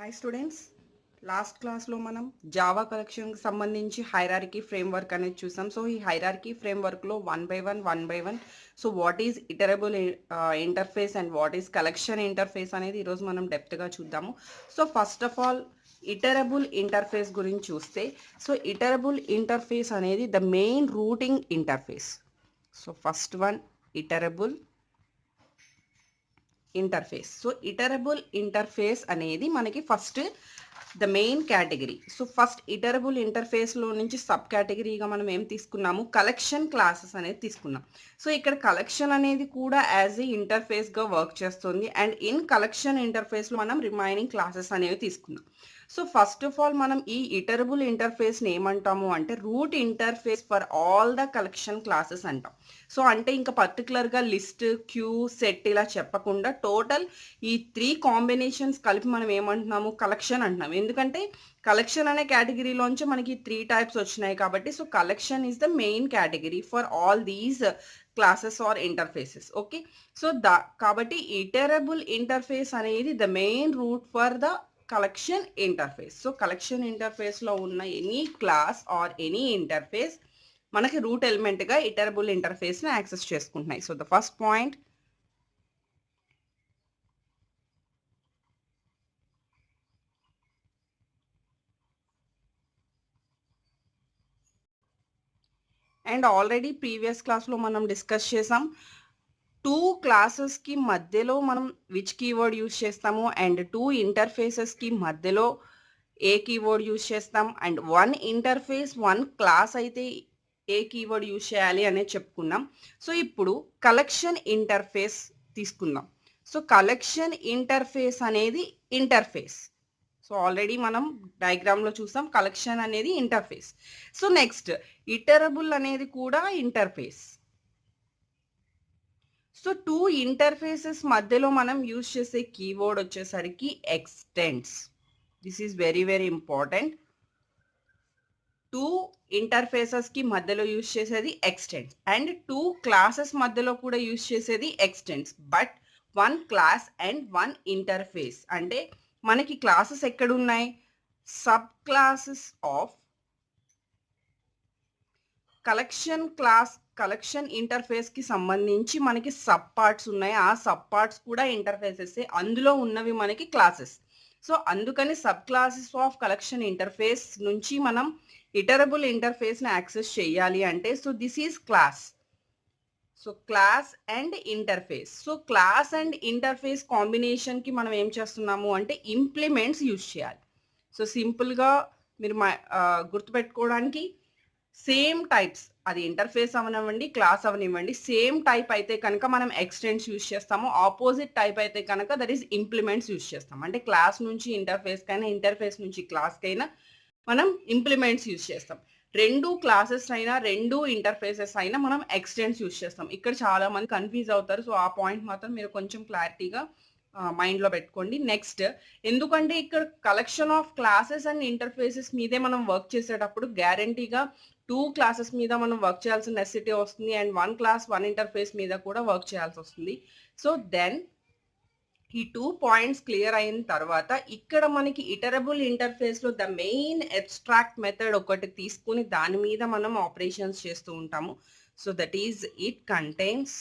Hi students, last క్లాస్లో మనం Java కలెక్షన్కి సంబంధించి హైరార్కీ ఫ్రేమ్వర్క్ అనేది చూసాం. సో ఈ హైరార్కీ ఫ్రేమ్వర్క్లో one by one so what is iterable interface and what is collection interface అనేది ఈరోజు మనం డెప్త్గా చూద్దాము. So first of all iterable interface గురించి చూస్తే, సో ఇటరబుల్ ఇంటర్ఫేస్ అనేది the main routing interface. So first one, iterable interface. So iterable interface అనేది మనకి first the main category. So first iterable ఇంటర్ఫేస్లో నుంచి సబ్ కేటగిరీగా మనం ఏం తీసుకున్నాము, కలెక్షన్ క్లాసెస్ అనేది తీసుకున్నాం. సో ఇక్కడ కలెక్షన్ అనేది కూడా యాజ్ ఏ ఇంటర్ఫేస్గా వర్క్ చేస్తుంది అండ్ ఇన్ కలెక్షన్ ఇంటర్ఫేస్లో మనం రిమైనింగ్ క్లాసెస్ అనేవి తీసుకున్నాం. సో ఫస్ట్ ఆఫ్ ఆల్ మనం ఈ ఇటరబుల్ ఇంటర్ఫేస్ని ఏమంటాము అంటే root interface for all the collection classes అంటాం. సో అంటే ఇంకా పర్టికులర్గా లిస్ట్, క్యూ, సెట్ ఇలా చెప్పకుండా టోటల్ ఈ 3 కాంబినేషన్స్ కలిపి మనం ఏమంటున్నాము, కలెక్షన్ అంటున్నాం. ఎందుకంటే కలెక్షన్ అనే కేటగిరీలోంచి మనకి 3 టైప్స్ వచ్చినాయి కాబట్టి so collection is the main category for all these classes or interfaces. Okay, so కాబట్టి ఇటరబుల్ ఇంటర్ఫేస్ అనేది the main root for the collection interface. So collection ఇంటర్ఫేస్లో ఉన్న any class or any interface మనకి root ఎలిమెంట్గా iterable ఇంటర్ఫేస్ని access చేసుకుంటున్నాయి. So the first point, and already previous క్లాస్లో మనం డిస్కస్ చేసాం 2 క్లాసెస్కి మధ్యలో మనం విచ్ కీవర్డ్ యూజ్ చేస్తాము అండ్ 2 ఇంటర్ఫేసెస్కి మధ్యలో ఏ కీవర్డ్ యూజ్ చేస్తాం అండ్ 1 ఇంటర్ఫేస్ 1 క్లాస్ అయితే ఏ కీవర్డ్ యూజ్ చేయాలి అనేది చెప్పుకున్నాం. సో ఇప్పుడు కలెక్షన్ ఇంటర్ఫేస్ తీసుకుందాం. సో కలెక్షన్ ఇంటర్ఫేస్ అనేది ఇంటర్ఫేస్. సో ఆల్రెడీ మనం డయాగ్రామ్లో చూసాం కలెక్షన్ అనేది ఇంటర్ఫేస్. సో నెక్స్ట్ ఇటరబుల్ అనేది కూడా ఇంటర్ఫేస్. సో 2 ఇంటర్ఫేసెస్ మధ్యలో మనం యూజ్ చేసే కీవర్డ్ వచ్చేసరికి extends. This is very very important. 2 ఇంటర్ఫేసెస్కి మధ్యలో యూజ్ చేసేది ఎక్స్టెండ్స్ అండ్ 2 క్లాసెస్ మధ్యలో కూడా యూజ్ చేసేది extends. But 1 class and 1 interface అంటే మనకి క్లాసెస్ ఎక్కడున్నాయి, sub classes of collection class, collection ఇంటర్ఫేస్కి సంబంధించి మనకి సబ్ పార్ట్స్ ఉన్నాయి. ఆ సబ్ పార్ట్స్ కూడా ఇంటర్ఫేసెస్, అందులో ఉన్నవి మనకి క్లాసెస్. సో అందుకని sub classes of collection interface నుంచి మనం ఇటరబుల్ ఇంటర్ఫేస్ని యాక్సెస్ చేయాలి అంటే so this is class. So class and interface. So class and interface కాంబినేషన్కి మనం ఏం చేస్తున్నాము అంటే ఇంప్లిమెంట్స్ యూజ్ చేయాలి. సో సింపుల్గా మీరు గుర్తుపెట్టుకోవడానికి సేమ్ టైప్స్, అది ఇంటర్ఫేస్ అవనివ్వండి, క్లాస్ అవనివ్వండి, సేమ్ టైప్ అయితే కనుక మనం ఎక్స్టెండ్స్ యూజ్ చేస్తాము. ఆపోజిట్ టైప్ అయితే కనుక దట్ ఈస్ ఇంప్లిమెంట్స్ యూజ్ చేస్తాం. అంటే క్లాస్ నుంచి ఇంటర్ఫేస్కైనా, ఇంటర్ఫేస్ నుంచి క్లాస్కైనా మనం ఇంప్లిమెంట్స్ యూజ్ చేస్తాం. 2 క్లాసెస్ అయినా 2 ఇంటర్ఫేసెస్ అయినా మనం ఎక్స్టెండ్స్ యూజ్ చేస్తాం. ఇక్కడ చాలా మంది కన్ఫ్యూజ్ అవుతారు. సో ఆ పాయింట్ మాత్రం మీరు కొంచెం క్లారిటీగా మైండ్లో పెట్టుకోండి. నెక్స్ట్, ఎందుకంటే ఇక్కడ collection of classes and interfaces మీదే మనం వర్క్ చేసేటప్పుడు గ్యారంటీగా 2 క్లాసెస్ మీద మనం వర్క్ చేయాల్సిన నెసెసిటీ వస్తుంది అండ్ 1 క్లాస్ 1 ఇంటర్ఫేస్ మీద కూడా వర్క్ చేయాల్సి వస్తుంది. సో దెన్ ఈ 2 పాయింట్స్ క్లియర్ అయిన తర్వాత ఇక్కడ మనకి ఇటరబుల్ ఇంటర్ఫేస్లో ద మెయిన్ అబ్స్ట్రాక్ట్ మెథడ్ ఒకటి తీసుకుని దాని మీద మనం ఆపరేషన్స్ చేస్తూ ఉంటాము. So that is it contains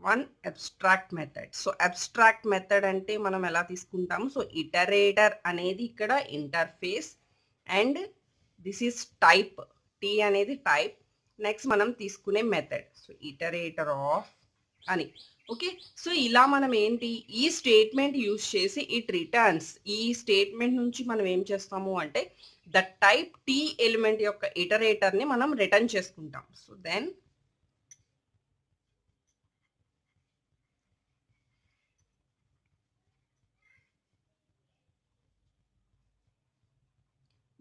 one abstract method. So abstract method అంటే మనం ఎలా తీసుకుంటాము, సో ఇటరేటర్ అనేది ఇక్కడ interface and this is type, T అనేది టైప్. నెక్స్ట్ మనం తీసుకునే మెథడ్ సో ఇటరేటర్ ఆఫ్ అని. ఓకే, సో ఇలా మనం ఏంటి ఈ స్టేట్మెంట్ యూజ్ చేసి ఇట్ రిటర్న్స్, ఈ స్టేట్మెంట్ నుంచి మనం ఏం చేస్తాము అంటే ద టైప్ టీ ఎలిమెంట్ యొక్క ఇటరేటర్ని మనం రిటర్న్ చేసుకుంటాం. So then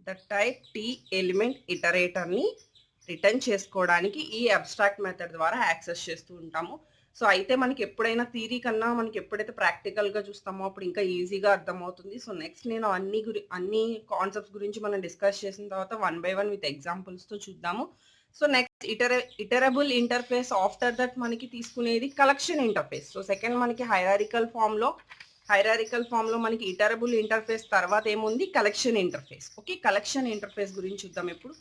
the type T element ఇటరేటర్ని రిటర్న్ చేసుకోవడానికి ఈ అబ్స్ట్రాక్ట్ మెథడ్ ద్వారా యాక్సెస్ చేస్తూ ఉంటాము. సో అయితే మనకి ఎప్పుడైనా థియరీ కన్నా మనకి ఎప్పుడైతే ప్రాక్టికల్గా చూస్తామో అప్పుడు ఇంకా ఈజీగా అర్థమవుతుంది. సో నెక్స్ట్ నేను అన్ని కాన్సెప్ట్స్ గురించి మనం డిస్కస్ చేసిన తర్వాత 1 by 1 విత్ ఎగ్జాంపుల్స్తో చూద్దాము. So next iterable interface. After that మనకి తీసుకునేది కలెక్షన్ ఇంటర్ఫేస్. సో సెకండ్ మనకి హైరారికల్ ఫామ్ లో మనకి ఇటరబుల్ ఇంటర్ఫేస్ తర్వాత ఏముంది, collection interface. Okay, collection interface గురించి చూద్దాం ఇప్పుడు.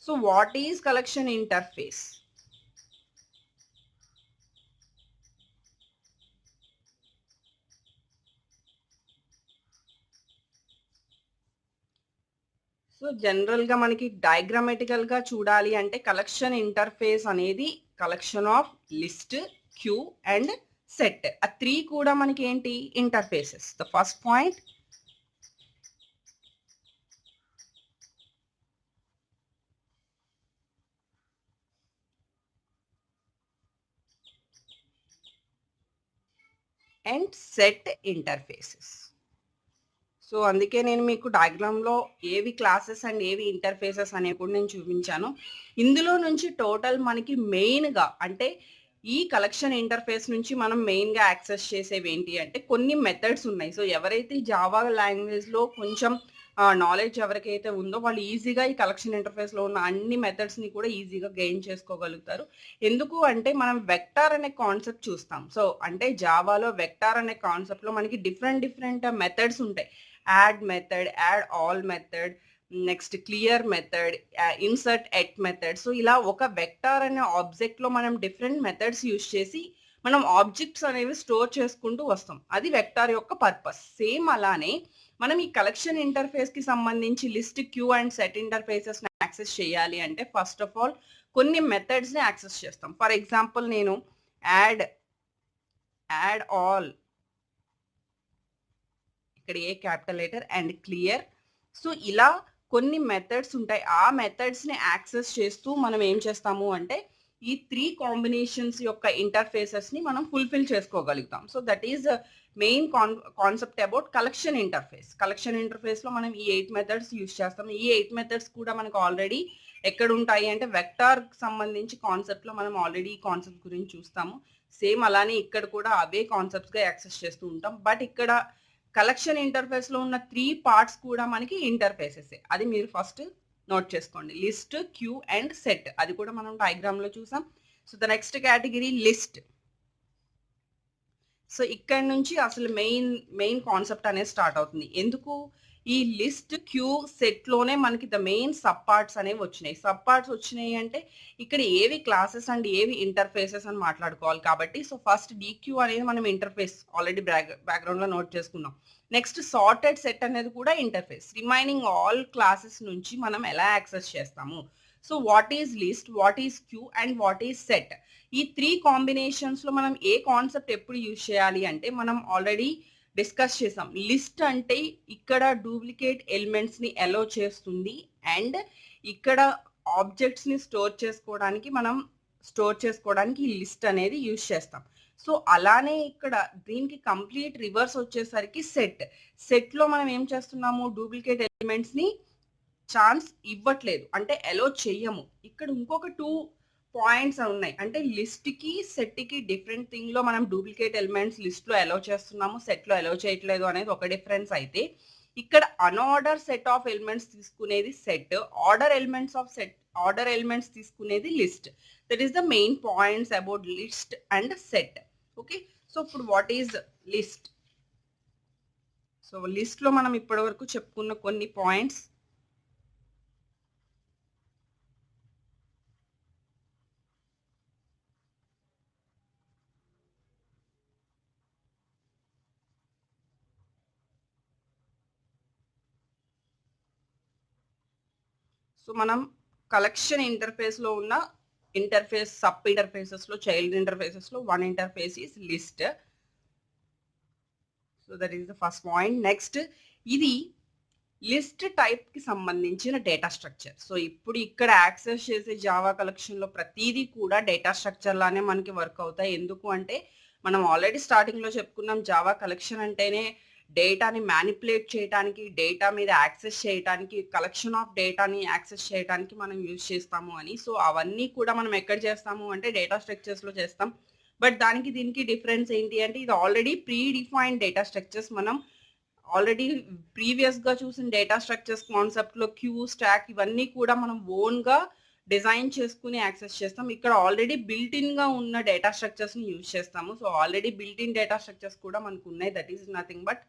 So what is collection interface? So general గా మనకి డయాగ్రామటికల్ గా చూడాలి అంటే కలెక్షన్ ఇంటర్ఫేస్ అనేది collection of list, queue and set. ఆ త్రీ కూడా మనకి ఏంటి, interfaces. The first point and set interfaces. So అందుకే నేను మీకు డయాగ్రామ్లో ఏవి క్లాసెస్ అండ్ ఏవి ఇంటర్ఫేసెస్ అనేవి కూడా నేను చూపించాను. ఇందులో నుంచి టోటల్ మనకి మెయిన్గా అంటే ఈ కలెక్షన్ ఇంటర్ఫేస్ నుంచి మనం మెయిన్గా యాక్సెస్ చేసేవి ఏంటి అంటే కొన్ని మెథడ్స్ ఉన్నాయి. సో ఎవరైతే జావా లాంగ్వేజ్లో కొంచెం నాలెడ్జ్ ఎవరికైతే ఉందో వాళ్ళు ఈజీగా ఈ కలెక్షన్ ఇంటర్ఫేస్లో ఉన్న అన్ని మెథడ్స్ని కూడా ఈజీగా గెయిన్ చేసుకోగలుగుతారు. ఎందుకు అంటే మనం వెక్టార్ అనే కాన్సెప్ట్ చూస్తాం. సో అంటే జావాలో వెక్టార్ అనే కాన్సెప్ట్లో మనకి డిఫరెంట్ మెథడ్స్ ఉంటాయి. Add method, add all method, next clear method, insert at method. So ఇలా ఒక వెక్టార్ అనే ఆబ్జెక్ట్లో మనం డిఫరెంట్ మెథడ్స్ యూజ్ చేసి మనం ఆబ్జెక్ట్స్ అనేవి స్టోర్ చేసుకుంటూ వస్తాం. అది వెక్టార్ యొక్క పర్పస్. సేమ్ అలానే మనం ఈ కలెక్షన్ ఇంటర్ఫేస్ కి సంబంధించి list, queue and set interfaces access చేయాలి అంటే ఫస్ట్ ఆఫ్ ఆల్ కొన్ని మెథడ్స్ ని యాక్సెస్ చేస్తాం. ఫర్ ఎగ్జాంపుల్ నేను యాడ్ ఆల్, ఇక్కడ A capital letter and clear. So ఇలా కొన్ని మెథడ్స్ ఉంటాయి. ఆ మెథడ్స్ ని యాక్సెస్ చేస్తూ మనం ఏం చేస్తాము అంటే ఈ త్రీ కాంబినేషన్స్ యొక్క ఇంటర్ఫేసెస్ ని మనం ఫుల్ఫిల్ చేసుకోగలుగుతాం. So that is main concept about collection interface. Collection interface లో మనం ఈ 8 మెథడ్స్ యూజ్ చేస్తాం. ఈ 8 మెథడ్స్ కూడా మనకు ఆల్రెడీ ఎక్కడ ఉంటాయి అంటే వెక్టార్ సంబంధించి కాన్సెప్ట్ లో మనం ఆల్రెడీ ఈ కాన్సెప్ట్ గురించి చూస్తాము. సేమ్ అలానే ఇక్కడ కూడా అవే కాన్సెప్ట్స్ గా యాక్సెస్ చేస్తూ ఉంటాం. బట్ ఇక్కడ కలెక్షన్ ఇంటర్ఫేస్ లో ఉన్న 3 పార్ట్స్ కూడా మనకి ఇంటర్ఫేసెస్. అది మీరు ఫస్ట్ నోట్ చేసుకోండి. List, queue and set. అది కూడా మనం డయాగ్రామ్ లో చూసాం. So the next category list. So ఇక్కడ నుంచి అసలు మెయిన్ కాన్సెప్ట్ అనేది స్టార్ట్ అవుతుంది. ఎందుకు, ఈ లిస్ట్, క్యూ, సెట్ లోనే మనకి ద మెయిన్ సబ్ పార్ట్స్ అనేవి వచ్చినాయి. సబ్ పార్ట్స్ వచ్చినాయి అంటే ఇక్కడ ఏవి క్లాసెస్ అండ్ ఏవి ఇంటర్ఫేసెస్ అని మాట్లాడుకోవాలి కాబట్టి. సో ఫస్ట్ డిక్యూ అనేది మనం ఇంటర్ఫేస్ ఆల్రెడీ బ్యాక్గ్రౌండ్ లో నోట్ చేసుకున్నాం. నెక్స్ట్ సార్టెడ్ సెట్ అనేది కూడా ఇంటర్ఫేస్. రిమైనింగ్ ఆల్ క్లాసెస్ నుంచి మనం ఎలా యాక్సెస్ చేస్తాము. So what is list, what is Q and what is set. ఈ 3 కాంబినేషన్స్ లో మనం ఏ కాన్సెప్ట్ ఎప్పుడు యూజ్ చేయాలి అంటే మనం ఆల్రెడీ డిస్కస్ చేసాం. లిస్ట్ అంటే ఇక్కడ డూప్లికేట్ ఎలిమెంట్స్ ని అలో చేస్తుంది అండ్ ఇక్కడ ఆబ్జెక్ట్స్ ని స్టోర్ చేసుకోవడానికి ఈ లిస్ట్ అనేది యూజ్ చేస్తాం. సో అలానే ఇక్కడ దీనికి కంప్లీట్ రివర్స్ వచ్చేసరికి సెట్ లో మనం ఏం చేస్తున్నాము, డూప్లికేట్ ఎలిమెంట్స్ ని ఛాన్స్ ఇవ్వట్లేదు అంటే అలో చెయ్యము. ఇక్కడ ఇంకొక 2 పాయింట్స్ ఉన్నాయి. అంటే లిస్ట్ కి సెట్ కి డిఫరెంట్ థింగ్ లో మనం డూప్లికేట్ ఎలిమెంట్స్ లిస్ట్ లో అలో చేస్తున్నాము, సెట్ లో అలో చేయట్లేదు అనేది ఒక డిఫరెన్స్. అయితే ఇక్కడ అన్ఆర్డర్ సెట్ ఆఫ్ ఎలిమెంట్స్ తీసుకునేది సెట్, ఆర్డర్ ఎలిమెంట్స్ తీసుకునేది list. That is the main points about list and set. Okay, so ఇప్పుడు what is list. So list లో మనం ఇప్పటి వరకు చెప్పుకున్న కొన్ని పాయింట్స్. సో మనం కలెక్షన్ ఇంటర్ఫేస్ లో ఉన్న ఇంటర్ఫేస్ సబ్ ఇంటర్ఫేసెస్ లో, చైల్డ్ ఇంటర్ఫేసెస్ లో one interface is list. So that is the first point. Next, ఇది లిస్ట్ టైప్ కి సంబంధించిన డేటా స్ట్రక్చర్. సో ఇప్పుడు ఇక్కడ యాక్సెస్ చేసే జావా కలెక్షన్ లో ప్రతిదీ కూడా డేటా స్ట్రక్చర్ లానే మనకి వర్క్ అవుతాయి. ఎందుకు అంటే మనం ఆల్రెడీ స్టార్టింగ్ లో చెప్పుకున్నాం, జావా కలెక్షన్ అంటేనే డేటాని మ్యానిపులేట్ చేయడానికి, డేటా మీద యాక్సెస్ చేయడానికి, కలెక్షన్ ఆఫ్ డేటాని యాక్సెస్ చేయడానికి మనం యూజ్ చేస్తాము అని. సో అవన్నీ కూడా మనం ఎక్కడ చేస్తాము అంటే డేటా స్ట్రక్చర్స్ లో చేస్తాం. బట్ దానికి దీనికి డిఫరెన్స్ ఏంటి అంటే ఇది already pre defined data structures. మనం ఆల్రెడీ ప్రీవియస్ గా చూసిన డేటా స్ట్రక్చర్స్ కాన్సెప్ట్ లో క్యూ, స్టాక్ ఇవన్నీ కూడా మనం ఓన్ గా డిజైన్ చేసుకుని యాక్సెస్ చేస్తాం. ఇక్కడ ఆల్రెడీ బిల్ట్ ఇన్‌గా ఉన్న డేటా స్ట్రక్చర్స్‌ని యూజ్ చేస్తాము. So, already built in data structures కూడా మనకున్నాయి. That is nothing but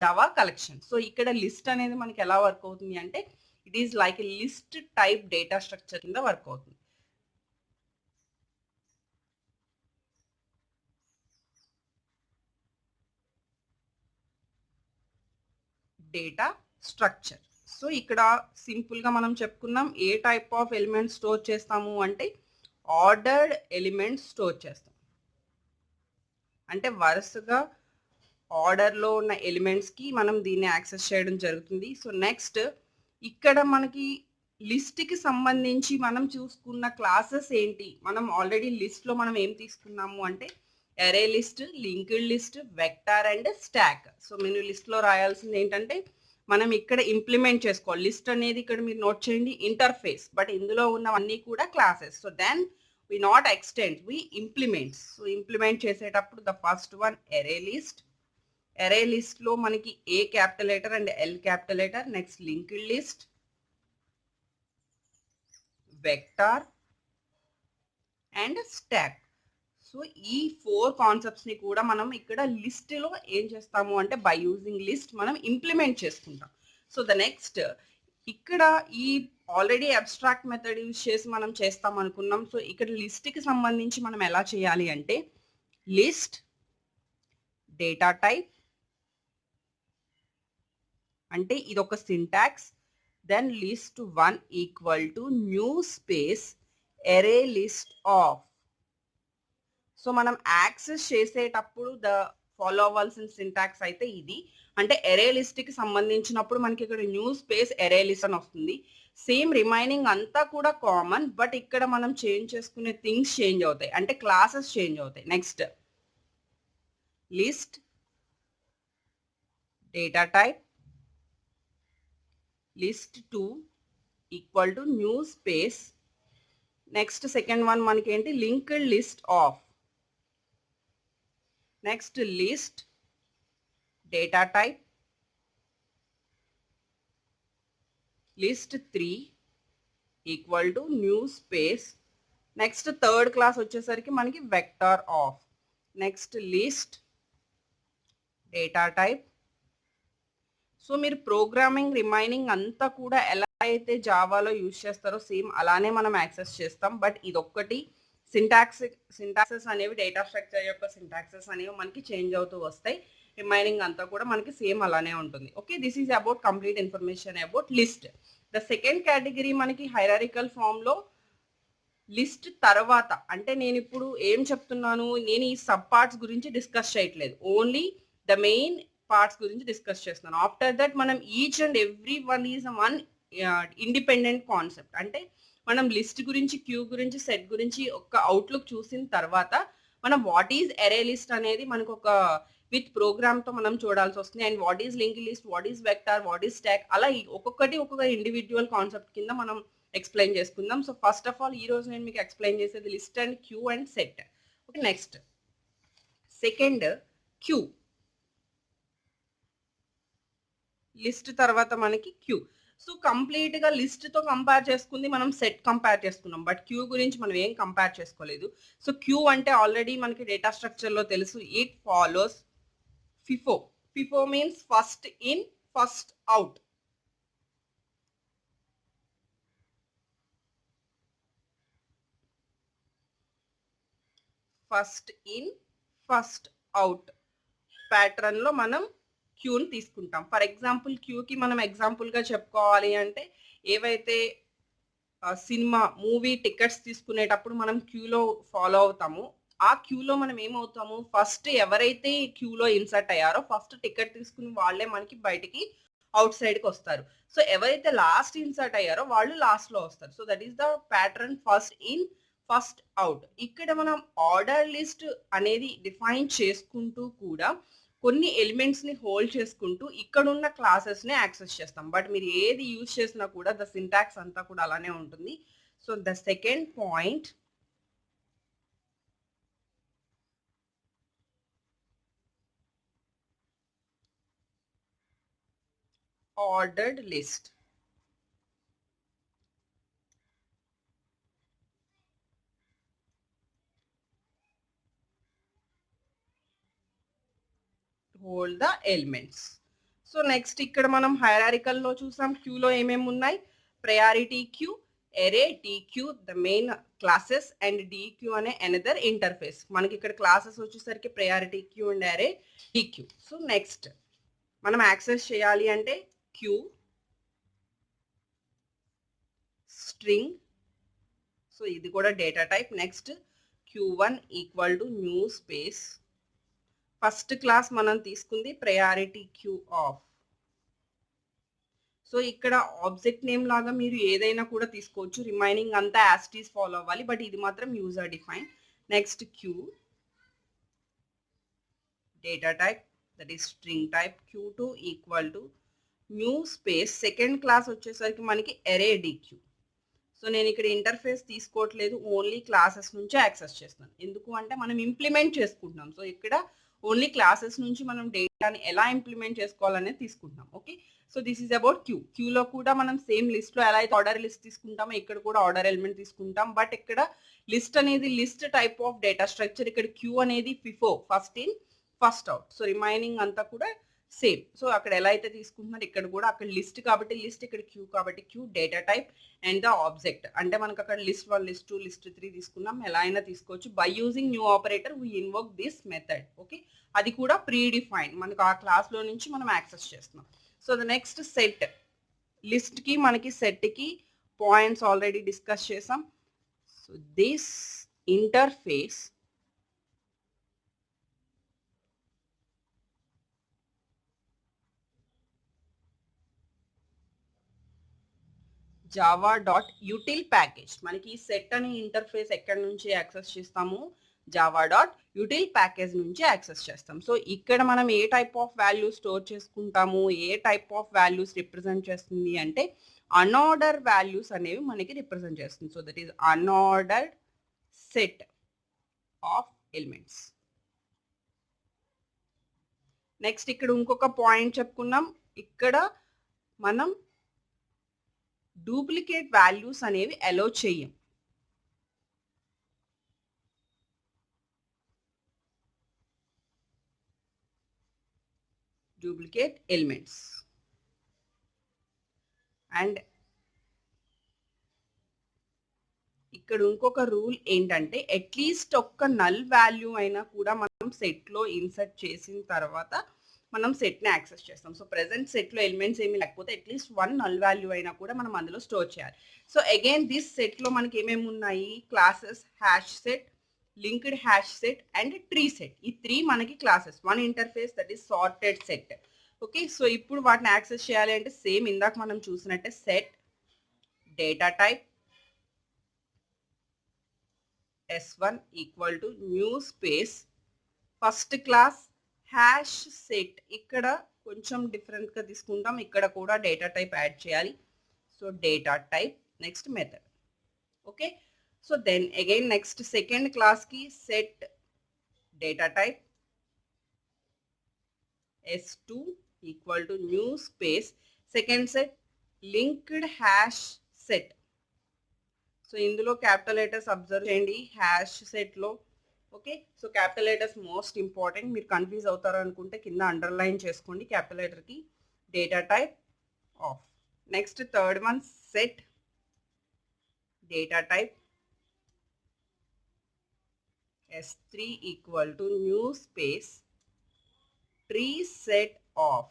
Java collection. So, ఇక్కడ లిస్ట్ అనేది మనకి ఎలా వర్క్ అవుతుంది అంటే, it is like a list type data structure కింద వర్క్ అవుతుంది. Data structure. సో, ఇక్కడ సింపుల్‌గా మనం చెప్పుకున్నాం ఏ టైప్ ఆఫ్ ఎలిమెంట్స్ స్టోర్ చేస్తాము అంటే, ఆర్డర్డ్ ఎలిమెంట్స్ స్టోర్ చేస్తాం. అంటే వరుసగా ఆర్డర్‌లో ఉన్న ఎలిమెంట్స్‌కి మనం దీన్ని యాక్సెస్ చేయడం జరుగుతుంది. సో, నెక్స్ట్ ఇక్కడ మనకి లిస్ట్‌కి సంబంధించి మనం చూసుకున్న క్లాసెస్ ఏంటి? మనం ఆల్రెడీ లిస్ట్‌లో మనం ఏం తీసుకున్నాము అంటే, అరే list, linked list, vector and stack. So, మీరు లిస్ట్‌లో రాయాల్సింది ఏంటంటే, మనం ఇక్కడ ఇంప్లిమెంట్ చేసుకోవాలి. లిస్ట్ అనేది ఇక్కడ మీరు నోట్ చేయండి ఇంటర్ఫేస్. బట్ ఇందులో ఉన్నవన్నీ కూడా classes. So, then we not extend, we implement. So, implement చేసేటప్పుడు the first one array list. Array లిస్ట్‌లో మనకి A capital letter and L capital letter. Next linked list, vector and stack. So, ఈ 4 కాన్సెప్ట్స్‌ని కూడా మనం ఇక్కడ లిస్ట్‌లో ఏం చేస్తాము అంటే, బై యూజింగ్ లిస్ట్ మనం ఇంప్లిమెంట్ చేసుకుంటాం. సో, ద నెక్స్ట్ ఇక్కడ ఈ ఆల్రెడీ అబ్స్ట్రాక్ట్ మెథడ్ యూజ్ చేసి మనం చేస్తాం అనుకున్నాం. సో, ఇక్కడ లిస్ట్‌కి సంబంధించి మనం ఎలా చేయాలి అంటే, లిస్ట్ డేటా టైప్ అంటే ఇదొక syntax. Then list 1 equal to new space array list of. So, మనం యాక్సెస్ చేసేటప్పుడు ఫాలో అవ్వాల్సిన సింటాక్స్ అయితే ఇది. అంటే అరే లిస్ట్‌కి సంబంధించినప్పుడు మనకి ఇక్కడ న్యూ స్పేస్ అరే లిస్ట్ అని వస్తుంది. సేమ్ రిమైనింగ్ అంతా కూడా కామన్. బట్ ఇక్కడ మనం చేంజ్ చేసుకునే థింగ్స్ చేంజ్ అవుతాయి. అంటే క్లాసెస్ చేంజ్ అవుతాయి. Next list data type list 2 equal to new space. Next second one మనకేంటి linked list of. Next list data type list 3 equal to new space. Next third class వచ్చేసరికి మనకి vector of. Next list data type. So, మీరు programming remaining అంతా కూడా ఎలా అయితే జావాలో use చేస్తారో same అలానే మనం యాక్సెస్ చేస్తాం. బట్ ఇదొక్కటి సింటాక్సెస్ అనేవి డేటా స్ట్రక్చర్ యొక్క సింటాక్సెస్ అనేవి మనకి చేంజ్ అవుతూ వస్తాయి. రిమైనింగ్ అంతా కూడా మనకి సేమ్ అలానే ఉంటుంది. Okay, this is about complete information about list. The second category మనకి హైరారికల్ ఫామ్‌లో లిస్ట్ తర్వాత అంటే నేను ఇప్పుడు ఏం చెప్తున్నాను, నేను ఈ సబ్ పార్ట్స్ గురించి డిస్కస్ చేయట్లేదు. ఓన్లీ ద మెయిన్ పార్ట్స్ గురించి డిస్కస్ చేస్తున్నాను. ఆఫ్టర్ దట్ మనం each and every one is one independent concept. అంటే మనం లిస్ట్ గురించి, క్యూ గురించి, సెట్ గురించి ఒక అవుట్లుక్ చూసిన తర్వాత మనం వాట్ ఈజ్ అరే లిస్ట్ అనేది మనకు ఒక విత్ ప్రోగ్రామ్‌తో మనం చూడాల్సి వస్తుంది. And what is linked list, what is vector, what is stock, అలా ఒక్కొక్కటి ఒక్కొక్క ఇండివిడ్యువల్ కాన్సెప్ట్ కింద మనం ఎక్స్‌ప్లెయిన్ చేసుకుందాం. సో, ఫస్ట్ ఆఫ్ ఆల్ ఈరోజు నేను మీకు ఎక్స్‌ప్లెయిన్ చేసేది list and queue and set. Okay, next second queue. List తర్వాత మనకి క్యూ. సో, కంప్లీట్‌గా లిస్ట్‌తో కంపేర్ చేసుకుంది మనం సెట్ కంపేర్ చేసుకున్నాం. బట్ క్యూ గురించి మనం ఏం కంపేర్ చేసుకోలేదు. సో, క్యూ అంటే ఆల్రెడీ మనకి డేటా స్ట్రక్చర్‌లో తెలుసు. It follows FIFO. FIFO means first in, first out. First in, first out ప్యాటర్న్‌లో మనం క్యూని తీసుకుంటాం. ఫర్ ఎగ్జాంపుల్ క్యూకి మనం ఎగ్జాంపుల్‌గా చెప్పుకోవాలి అంటే ఏవైతే సినిమా, మూవీ టికెట్స్ తీసుకునేటప్పుడు మనం క్యూలో ఫాలో అవుతామో, ఆ క్యూలో మనం ఏమవుతాము, ఫస్ట్ ఎవరైతే క్యూలో ఇన్సర్ట్ అయ్యారో ఫస్ట్ టికెట్ తీసుకుని వాళ్ళే మనకి బయటికి ఔట్ సైడ్‌కొస్తారు. సో, ఎవరైతే లాస్ట్ ఇన్సర్ట్ అయ్యారో వాళ్ళు లాస్ట్‌లో వస్తారు. So, that is the pattern first in, first out. ఇక్కడ మనం ఆర్డర్ లిస్ట్ అనేది డిఫైన్ చేసుకుంటూ కూడా కొన్ని ఎలిమెంట్స్‌ని హోల్డ్ చేసుకుంటూ ఇక్కడున్న క్లాసెస్‌ని యాక్సెస్ చేస్తాం. బట్ మీరు ఏది యూజ్ చేసినా కూడా ద సింటాక్స్ అంతా కూడా అలానే ఉంటుంది. So, the second point ordered list. Hold the elements. So next ఇక్కడ మనం hierarchical లో చూసాం క్యూలో ఏమేమి ఉన్నాయి. Priority queue, array dq, the main classes and dq అనే another interface. మనకి ఇక్కడ క్లాసెస్ వచ్చేసరికి priority Q and array dq. So next మనం యాక్సెస్ చేయాలి అంటే క్యూ స్ట్రింగ్, సో ఇది కూడా data type. Next q1 equal to new space, first class మనం తీసుకుంది ప్రయారిటీ క్యూ ఆఫ్. సో ఇక్కడ ఆబ్జెక్ట్ నేమ్ లాగా మీరు ఏదైనా కూడా తీసుకోవచ్చు, రిమైనింగ్ అంతా యాస్టీస్ ఫాలో అవ్వాలి, బట్ ఇది మాత్రం user define. Next Q data type that is string type, q2 equal to new space, second class వచ్చేసరికి మనకి array dq. సో నేను ఇక్కడ ఇంటర్ఫేస్ తీసుకోవట్లేదు, ఓన్లీ క్లాసెస్ నుంచి యాక్సెస్ చేస్తున్నాను. ఎందుకు అంటే మనం ఇంప్లిమెంట్ చేసుకుంటున్నాం. సో ఇక్కడ ఓన్లీ క్లాసెస్ నుంచి మనం డేటాని ఎలా ఇంప్లిమెంట్ చేసుకోవాలనేది తీసుకుంటున్నాం. Okay, so this is about queue. క్యూలో కూడా మనం సేమ్ లిస్ట్లో ఎలా అయితే ఆర్డర్ లిస్ట్ తీసుకుంటామో ఇక్కడ కూడా ఆర్డర్ ఎలిమెంట్ తీసుకుంటాం. బట్ ఇక్కడ లిస్ట్ అనేది list type of data structure, ఇక్కడ క్యూ అనేది FIFO, first in first out. So remaining అంతా కూడా సేమ్. సో అక్కడ ఎలా అయితే తీసుకుంటున్నారు ఇక్కడ కూడా అక్కడ లిస్ట్ కాబట్టి లిస్ట్, ఇక్కడ క్యూ కాబట్టి queue, data type and the object. అంటే మనకు అక్కడ లిస్ట్ 1, లిస్ట్ 2, లిస్ట్ 3 తీసుకున్నాం, ఎలా అయినా తీసుకోవచ్చు. By using new operator we invoke this method. Okay, అది కూడా ప్రీ డిఫైన్, మనకు ఆ క్లాస్లో నుంచి మనం యాక్సెస్ చేస్తున్నాం. సో ద నెక్స్ట్ సెట్, లిస్ట్కి మనకి సెట్కి పాయింట్స్ ఆల్రెడీ డిస్కస్ చేసాం. So this interface java.util package, మనకి ఈ సెట్ అనే ఇంటర్ఫేస్ ఎక్కడి నుంచి యాక్సెస్ చేస్తాము, java.util ప్యాకేజ్ నుంచి యాక్సెస్ చేస్తాం. సో ఇక్కడ మనం ఏ టైప్ ఆఫ్ వాల్యూస్ స్టోర్ చేసుకుంటాము, ఏ టైప్ ఆఫ్ వాల్యూస్ రిప్రజెంట్ చేస్తుంది అంటే అన్ఆర్డర్ వాల్యూస్ అనేవి మనకి రిప్రజెంట్ చేస్తుంది. So that is unordered set of elements. Next ఇక్కడ ఇంకొక పాయింట్ చెప్పుకున్నాం, ఇక్కడ మనం డూప్లికేట్ వాల్యూస్ అనేవి అలో చేయం. Duplicate elements. అండ్ ఇక్కడ ఇంకొక రూల్ ఏంటంటే అట్లీస్ట్ ఒక్క నల్ వాల్యూ అయినా కూడా మనం సెట్లో ఇన్సర్ట్ చేసిన తర్వాత మనం సెట్ని యాక్సెస్ చేస్తాం. సో ప్రెసెంట్ సెట్లో ఎలిమెంట్స్ ఏమి లేకపోతే అట్లీస్ట్ 1 నల్ వాల్యూ అయినా కూడా మనం అందులో స్టోర్ చేయాలి. సో అగైన్ దిస్ సెట్లో మనకి ఏమేమి ఉన్నాయి, classes, hash set, linked hash set and tree set. ఈ 3 మనకి classes, 1 interface that is sorted set. Okay, so ఇప్పుడు వాటిని యాక్సెస్ చేయాలి అంటే సేమ్ ఇందాక మనం చూసినట్టే set data type S1 equal to new space, first class hash set. ఇక్కడ కొంచెం డిఫరెంట్గా తీసుకుంటాం, ఇక్కడ కూడా డేటా టైప్ యాడ్ చేయాలి. So data type, next method. Okay, so then again next second క్లాస్కి set data type S2 equal to new space, second set linked hash set. So ఇందులో capital letters observe చేయండి hash సెట్లో. Okay, so capital letters most important, మీరు confuse అవుతారు అనుకుంటే కింద underline చేసుకోండి capital లెటర్కి. Data type of. Next third one set data type S3 equal to new space tree set of.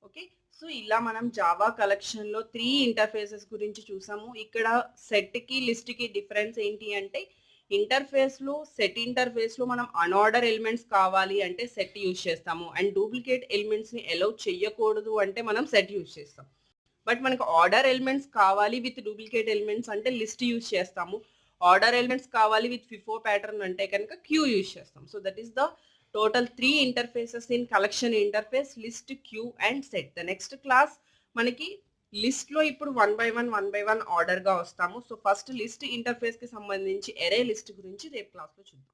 Okay, so ఇలా మనం జావా కలెక్షన్లో 3 ఇంటర్ఫేసెస్ గురించి చూసాము. ఇక్కడ సెట్కి లిస్ట్కి డిఫరెన్స్ ఏంటి అంటే ఇంటర్ఫేస్లో సెట్ ఇంటర్ఫేస్లో మనం అన్ఆర్డర్ ఎలిమెంట్స్ కావాలి అంటే సెట్ యూజ్ చేస్తాము, అండ్ డూప్లికేట్ ఎలిమెంట్స్ని అలౌ చేయకూడదు అంటే మనం సెట్ యూజ్ చేస్తాం. బట్ మనకు ఆర్డర్ ఎలిమెంట్స్ కావాలి విత్ డూప్లికేట్ ఎలిమెంట్స్ అంటే లిస్ట్ యూజ్ చేస్తాము. ఆర్డర్ ఎలిమెంట్స్ కావాలి విత్ FIFO ప్యాటర్న్ అంటే కనుక క్యూ యూజ్ చేస్తాం. So that is the total 3 interfaces in collection interface, list, queue and set. The next class మనకి list లో ఇప్పుడు 1 by 1 ఆర్డర్ గా వస్తాము. సో ఫస్ట్ లిస్ట్ ఇంటర్ఫేస్ కి సంబంధించి array లిస్ట్ గురించి రేపు క్లాస్ లో చూద్దాం.